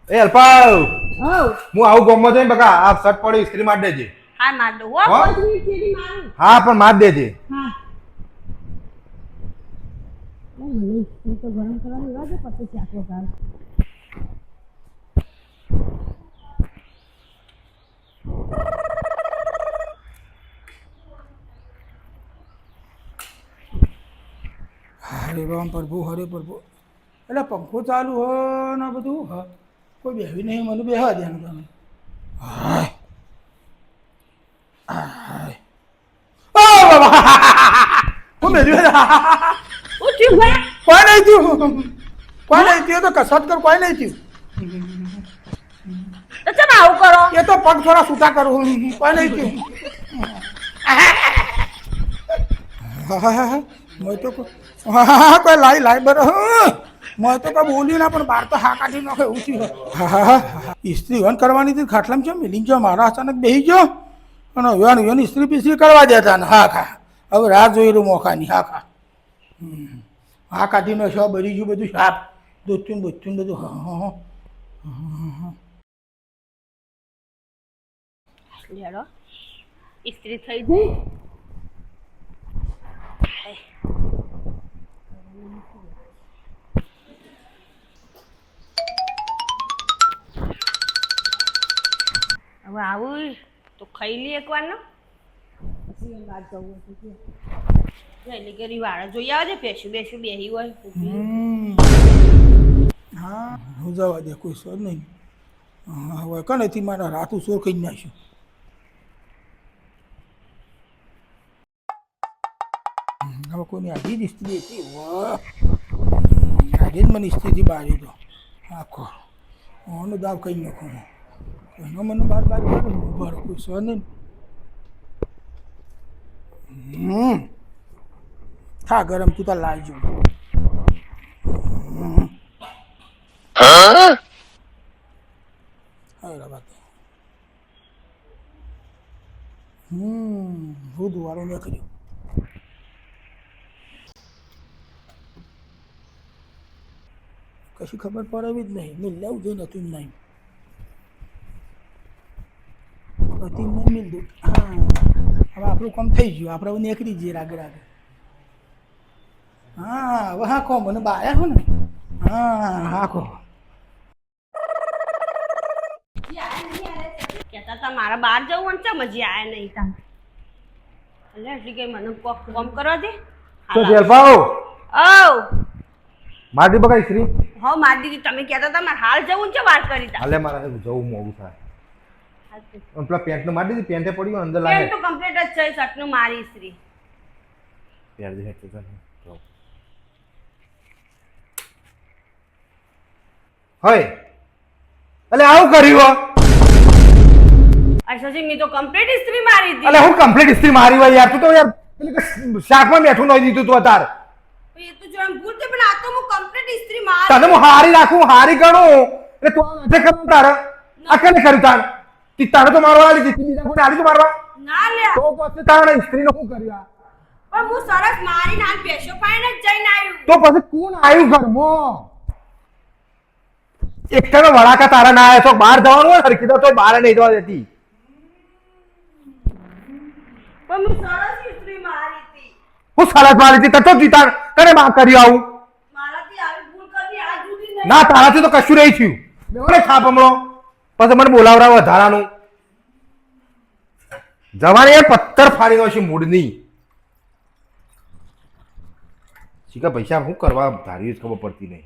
એ અલ્પા હવ હું આવું ગોમમાં જઈને બકા આ શર્ટ પડ્યો ઇસ્ત્રી માર દેજે. હા માર દો હો હા? 5 મિનિટ સુધી મારું હા પણ માર દેજે. હા મને ઇસ્ત્રી તો ગરમ કરવાની એવા છે પછી ચાકો ગાલ હરે રામ પ્રભુ હરે પ્રભુ એટલે પંખો ચાલુ હ ને બધું હ કોઈ બેહી નહીં મને બેહવા દે તમે હાય હાય ઓ બાબા હું બેઠું હું થયું ભાઈ કોઈ નહીં થયું કોઈ નહીં થયું તો કસરત કર કોઈ નહીં થયું તો ચમ આવું કરો એ તો પગ થોડા છૂટા કરું કોઈ નહીં થયું મેં તો કોઈ લાઈ લાઈ બરો મેં તો કોઈ બોલ્યું ના પણ બહાર તો હા કાઢી નાખે એવું થયું ઇસ્ત્રી વન કરવાની હતી ખાટલામાં છે મિલિંગ ગયો મારા અચાનક બેસી ગયો અને હવે ઇસ્ત્રી પિસ્ત્રી કરવા દેતા ને હા ખા હવે રાહ જોઈ રહ્યું મોકાની હા ખા હા કાઢીને છો બરી ગયું બધું સાફ દોચ્યું બધું બધું હા હા લેડો ઇસ્ત્રી થઈ ગઈ હવે આવું તો ખાઈ લે એકવાર ને પછી એમ વાત જવું એટલે ગરી વાળા જોઈ આવે છે પેશું બેસું બેહી હોય હા હું જવા દે કોઈ સર નહીં હવે કનેથી મારા રાતું સોર કહી નાખ્યું હવે કોઈની આજી જ સ્ત્રી હતી આજે જ મને સ્ત્રીથી બહાર તો આખો ઓનો દાવ કહી નાખો એનો મને બાર બાર બરો કોઈ સર નહીં હા ગરમ તું તાર લાવજો હું દુવારો મેં કર્યો કશું ખબર પડે જ નહીં મેં લેવું જોઈએ નતું નહીં હતી મેં મિલ દઉં હા હવે આપણું કામ થઈ ગયું આપણે હવે નીકળી જઈએ આગળ આગળ હા હવે હા કહો મને બાયા છો ને હા હા કહો કેતા તા મારા બહાર જવું ને ચમ હજી આયા નહીં તા એટલે એટલી કઈ મને કોમ કરવા દે તો જે અલ્પા ઓ માર દી બકા ઇસ્ત્રી. હો માર દીદી તમે કહેતા હતા મારે હાલ જવું છે વાત કરી તા હાલે મારે જવું મોડું થાય. અને પેલા પેન્ટ નું માર દીધી પેન્ટે પડ્યું અંદર લાગે. પેન્ટ તો કમ્પ્લીટ જ છે શર્ટનું મારી ઇસ્ત્રી પહેર દે હેઠે ચાલ. હોય અલે આવું કર્યું અચ્છા જી મેં તો કમ્પ્લીટ ઇસ્ત્રી મારી હતી અલે હું કમ્પ્લીટ ઇસ્ત્રી મારી હોય યાર તું તો યાર શાકમાં બેઠું નહીં દીધું તું અતાર એ તો જો એમ ભૂલ થઈ પણ આ તો હું કમ્પ્લીટ ઇસ્ત્રી મારી તને હું હારી રાખું હારી ગણું એટલે તું આજે કરું તારે આ કને કર્યું તાર તી તારે તો મારવા આલી દીધી બીજા કોને આલી તો મારવા ના લે તો પછી તારે ઇસ્ત્રીનું શું કર્યું પણ હું સરસ મારી નાલ પેશો પાઈને જ જઈને આવ્યું તો પછી કોણ આવ્યું ઘરમાં એકટાનો વડાકા તારા ના આવ્યો તો બહાર જવાનું હોય હરખી તો બહાર નહીં જવા દેતી પણ હું સરસ ઇસ્ત્રી મારી હતી હું સરસ મારી હતી તતો જીતા કરે બા કર્યું આવું મારાથી આવી ભૂલ કરી આ જુદી નહીં ના તારાથી તો કશું નહીં થયું લેવડે છાપ હમણો પછી મને બોલાવરા વધારાનું જવાની એ પથ્થર ફાડી નો છે મૂડની શીખા પૈસા શું કરવા ધાર્યું ખબર પડતી નહીં